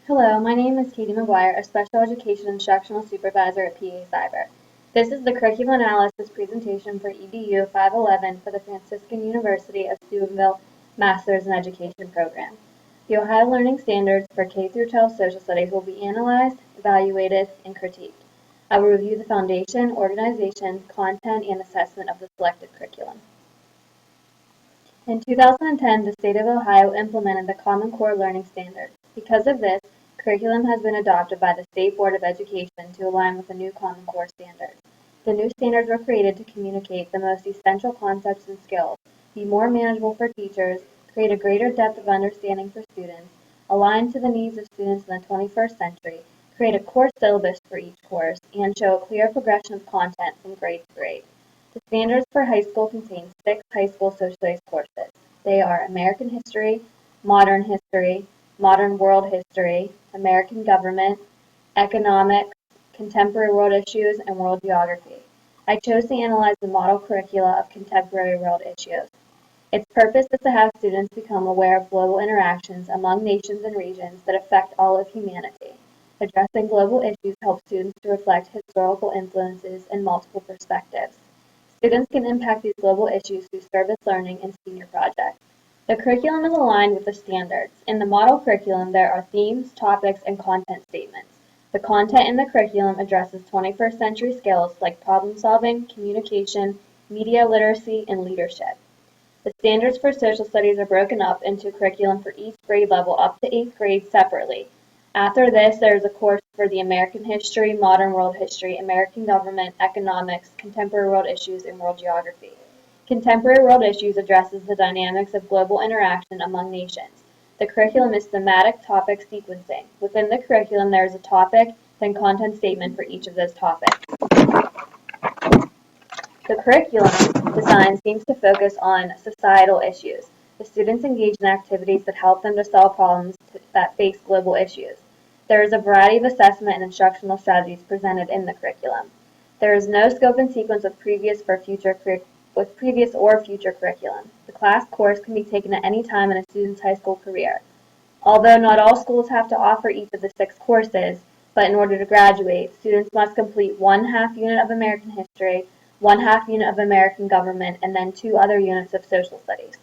Hello, my name is Katie McGuire, a Special Education Instructional Supervisor at PA Cyber. This is the Curriculum Analysis presentation for EDU 511 for the Franciscan University of Steubenville Masters in Education program. The Ohio Learning Standards for K-12 Social Studies will be analyzed, evaluated, and critiqued. I will review the foundation, organization, content, and assessment of the selected curriculum. In 2010, the state of Ohio implemented the Common Core Learning Standards. Because of this, curriculum has been adopted by the State Board of Education to align with the new Common Core standards. The new standards were created to communicate the most essential concepts and skills, be more manageable for teachers, create a greater depth of understanding for students, align to the needs of students in the 21st century, create a course syllabus for each course, and show a clear progression of content from grade to grade. The standards for high school contain 6 high school social studies courses. They are American History, Modern World History, American Government, Economics, Contemporary World Issues, and World Geography. I chose to analyze the model curricula of contemporary world issues. Its purpose is to have students become aware of global interactions among nations and regions that affect all of humanity. Addressing global issues helps students to reflect historical influences and multiple perspectives. Students can impact these global issues through service learning and senior projects. The curriculum is aligned with the standards. In the model curriculum, there are themes, topics, and content statements. The content in the curriculum addresses 21st century skills like problem solving, communication, media literacy, and leadership. The standards for social studies are broken up into a curriculum for each grade level up to 8th grade separately. After this, there is a course for the American History, Modern World History, American Government, Economics, Contemporary World Issues, and World Geography. Contemporary World Issues addresses the dynamics of global interaction among nations. The curriculum is thematic topic sequencing. Within the curriculum, there is a topic, then content statement for each of those topics. The curriculum design seems to focus on societal issues. The students engage in activities that help them to solve problems that face global issues. There is a variety of assessment and instructional strategies presented in the curriculum. There is no scope and sequence with previous or future curriculum. The class course can be taken at any time in a student's high school career. Although not all schools have to offer each of the 6 courses, but in order to graduate, students must complete 1/2 unit of American History, 1/2 unit of American Government, and then 2 other units of Social Studies.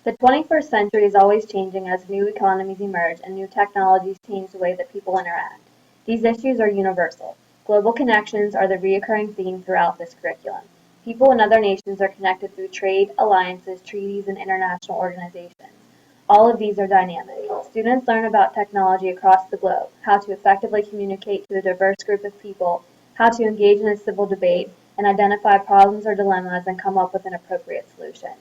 The 21st century is always changing as new economies emerge and new technologies change the way that people interact. These issues are universal. Global connections are the recurring theme throughout this curriculum. People in other nations are connected through trade, alliances, treaties, and international organizations. All of these are dynamic. Students learn about technology across the globe, how to effectively communicate to a diverse group of people, how to engage in a civil debate, and identify problems or dilemmas and come up with an appropriate solution.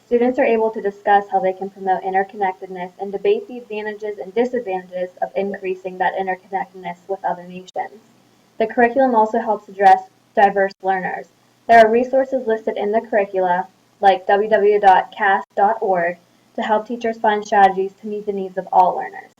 Students are able to discuss how they can promote interconnectedness and debate the advantages and disadvantages of increasing that interconnectedness with other nations. The curriculum also helps address diverse learners. There are resources listed in the curricula, like www.cast.org, to help teachers find strategies to meet the needs of all learners.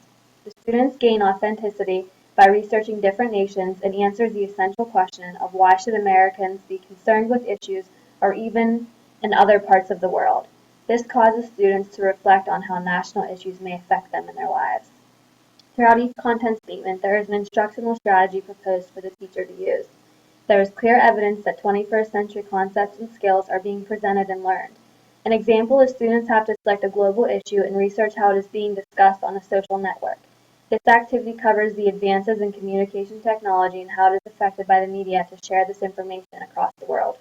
The students gain authenticity by researching different nations and answers the essential question of why should Americans be concerned with issues or even in other parts of the world. This causes students to reflect on how national issues may affect them in their lives. Throughout each content statement, there is an instructional strategy proposed for the teacher to use. There is clear evidence that 21st century concepts and skills are being presented and learned. An example is students have to select a global issue and research how it is being discussed on a social network. This activity covers the advances in communication technology and how it is affected by the media to share this information across the world.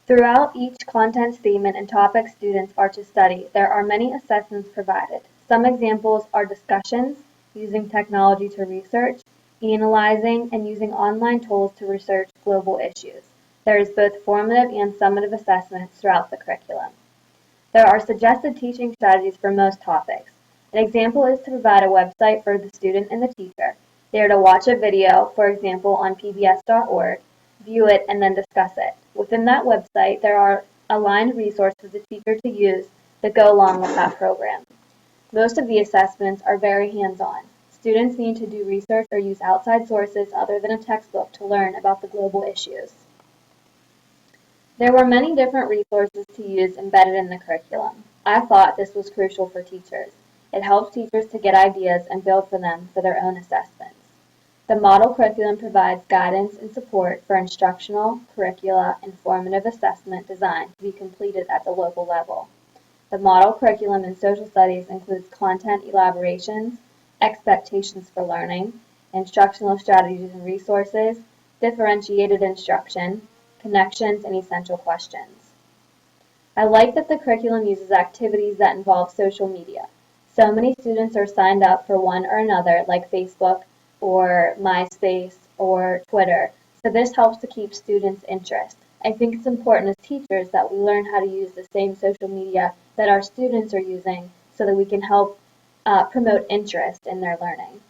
Throughout each content statement and topic students are to study, there are many assessments provided. Some examples are discussions, using technology to research, analyzing, and using online tools to research global issues. There is both formative and summative assessments throughout the curriculum. There are suggested teaching strategies for most topics. An example is to provide a website for the student and the teacher. They are to watch a video, for example on pbs.org, view it, and then discuss it. Within that website, there are aligned resources for the teacher to use that go along with that program. Most of the assessments are very hands-on. Students need to do research or use outside sources other than a textbook to learn about the global issues. There were many different resources to use embedded in the curriculum. I thought this was crucial for teachers. It helps teachers to get ideas and build for them for their own assessments. The model curriculum provides guidance and support for instructional, curricula, and formative assessment designed to be completed at the local level. The model curriculum in social studies includes content elaborations, expectations for learning, instructional strategies and resources, differentiated instruction, connections, and essential questions. I like that the curriculum uses activities that involve social media. So many students are signed up for one or another, like Facebook or MySpace or Twitter. So this helps to keep students' interest. I think it's important as teachers that we learn how to use the same social media that our students are using so that we can help promote interest in their learning.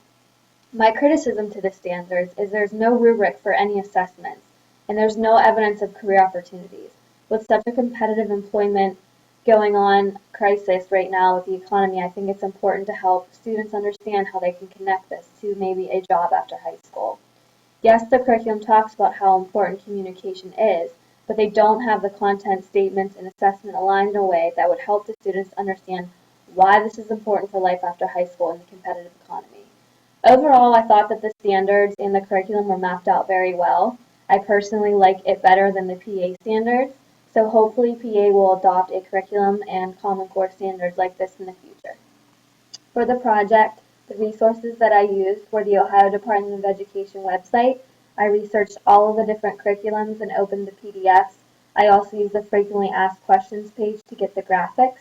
My criticism to the standards is there's no rubric for any assessments, and there's no evidence of career opportunities. With such a competitive employment going on crisis right now with the economy, I think it's important to help students understand how they can connect this to maybe a job after high school. Yes, the curriculum talks about how important communication is, but they don't have the content statements and assessment aligned in a way that would help the students understand why this is important for life after high school in the competitive economy. Overall, I thought that the standards in the curriculum were mapped out very well. I personally like it better than the PA standards, so hopefully PA will adopt a curriculum and Common Core standards like this in the future. For the project, the resources that I used were the Ohio Department of Education website. I researched all of the different curriculums and opened the PDFs. I also used the frequently asked questions page to get the graphics.